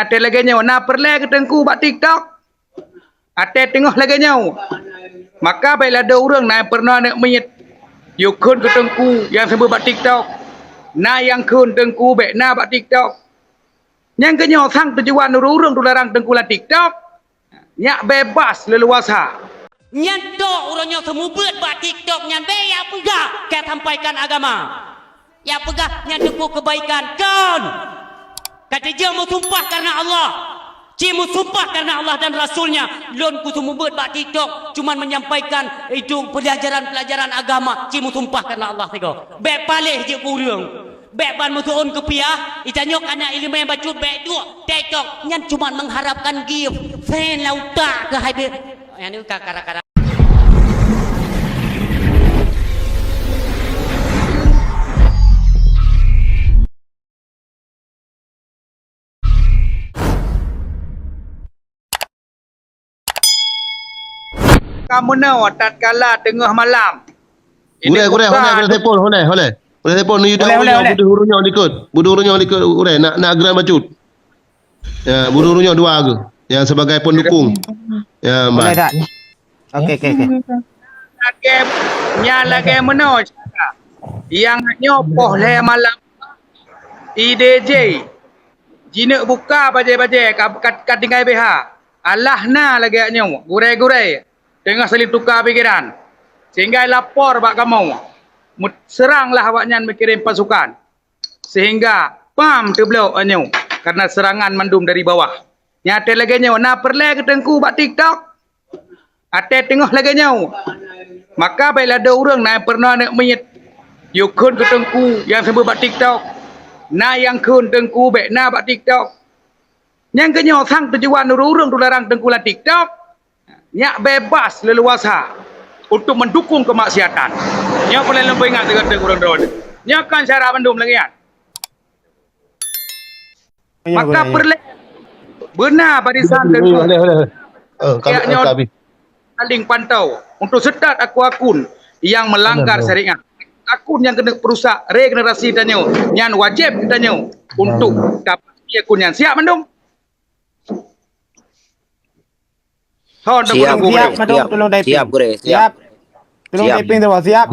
Ate lagi nyaw na perle ke tengku bak TikTok. Ate tengah lagi nyaw. Maka baiklah ada orang na pernah nak menyet. Yo kun ke tengku yang sebut bak TikTok. Na yang kun tengku baik na bak TikTok. Yang ke nyaw sang tujuan orang tu larang tengku la TikTok. Nyak bebas leluasa. Nyantok orangnya semua buat buat TikTok nyan be ya pegah kayak sampaikan agama. Ya pegah nyan tepuk kebaikan kan. Kata dia mau sumpah karena Allah. Dia mau sumpah karena Allah dan Rasulnya. Lon ku semua buat buat TikTok cuman menyampaikan itu pelajaran-pelajaran agama. Dia mau sumpah karena Allah tega. Be palih je kurang. Be ban mutuun kepiah. Itanyok anak ilmu yang bacut be dua TikTok nyan cuman mengharapkan gift. Fan lauta ke hai yang ini kakak-kakak. Kamu nak tatkala tengah malam. Boleh telefon, boleh telefon ni budu hurunya ikut nak gerak bacut. Ya, budu hurunya dua ke. Yang sebagai pendukung. Ya, Boleh Mbak. tak? Okey. Lagi mana yang nyopoh le malam IDJ jinak buka bajai-bajai kat tinggal BH Allah na lagi nyo gurai-gurai tengah saling tukar pikiran sehingga lapor bak kamu seranglah awaknya mengirim pasukan sehingga pam teblok nyo karena serangan mendum dari bawah nyata lagi nyo na perle ke tengku bak TikTok ate tengah lagi nyo. Maka baiklah ada orang na pernah nak menyet. Yo kun ke tengku yang sebut bak TikTok. Na yang kun tengku baik na bak TikTok. Yang ke nyaw sang tujuan orang tu larang tengku la TikTok. Nyak bebas leluasa untuk mendukung kemaksiatan. Nyak boleh lebih ingat dengan orang drone. Nyak kan cara mendum lagi kan. Maka perle benar barisan tengku. Kami Saling pantau untuk setat akun yang melanggar syariat. Akun yang kena perusak regenerasi tanya yang wajib tanya untuk dapat akun yang siap mendung. Siap, tolong typing. Siap, Gure. Siap. Tolong Siap. typing tu, siap.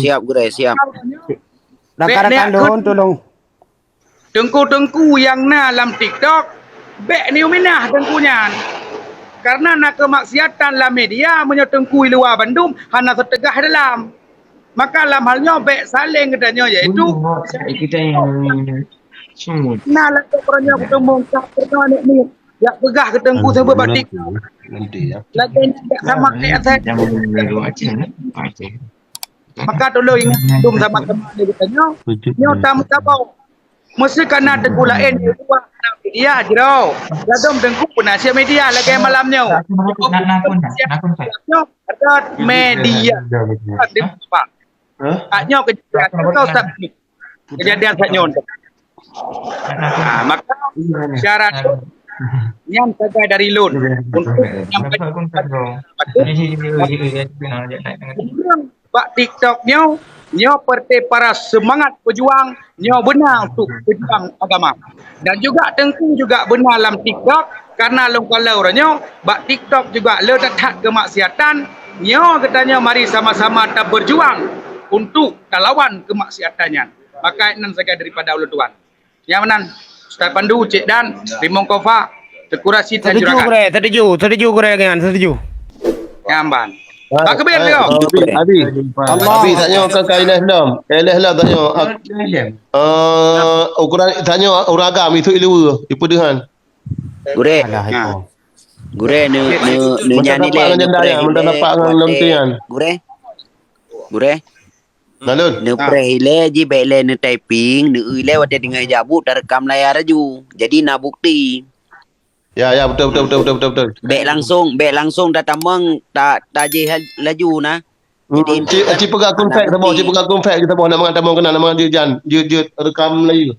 Siap, Gure, siap. Rakan-rakan doon, tolong. Tengku-tengku yang na dalam TikTok, bek ni minah tengkunya. Karena nak kemaksiatan dalam media menyetengkui luar Bandung hanya setegah dalam. Maka dalam halnya baik saling katanya iaitu kita yang semut. nah lah orangnya bertemu pernah ni ya pegah ketengku sebab batik. Lagi tak sama kayak saya. Maka tolong ingat dum sama teman dia katanya. Nyo tamu-tamu mesti kena tengku lain di luar media jero. Gadom tengku penasihat media lagi malamnya. Ada media. Hanya kejadian saknyo. Maka syarat yang saja dari loan untuk Pak TikToknya nyo parti para semangat pejuang nyo benar untuk pejuang agama dan juga tengku juga benar dalam TikTok karena kalau orangnya bak TikTok juga le tak kemaksiatan nyo katanya mari sama-sama kita berjuang untuk lawan kemaksiatannya maka nan saja daripada Allah Tuhan yang menan Ustaz Pandu Cik Dan Rimong Kofa Tekurasi dan Juragan Setuju dengan setuju. Ngamban tak kebir dia Abi tanya ke kailah dam. Kailah lah tanya. Ukuran tanya orang agam itu ilmu ipu dengan. Gure. Gure ne nyani le. Nampak dengan lontian. Gure. Nalun. Ne prehile ji bele ne typing ne ile wate dengan jabu terekam layar aju. Jadi na bukti. Ya betul. Bek langsung datamang tak je laju na. Cik pegang akun fake kita bawa, cik pegang akun fake kita bawa nak mengatam kena nama dia jan. Dia rekam lagi.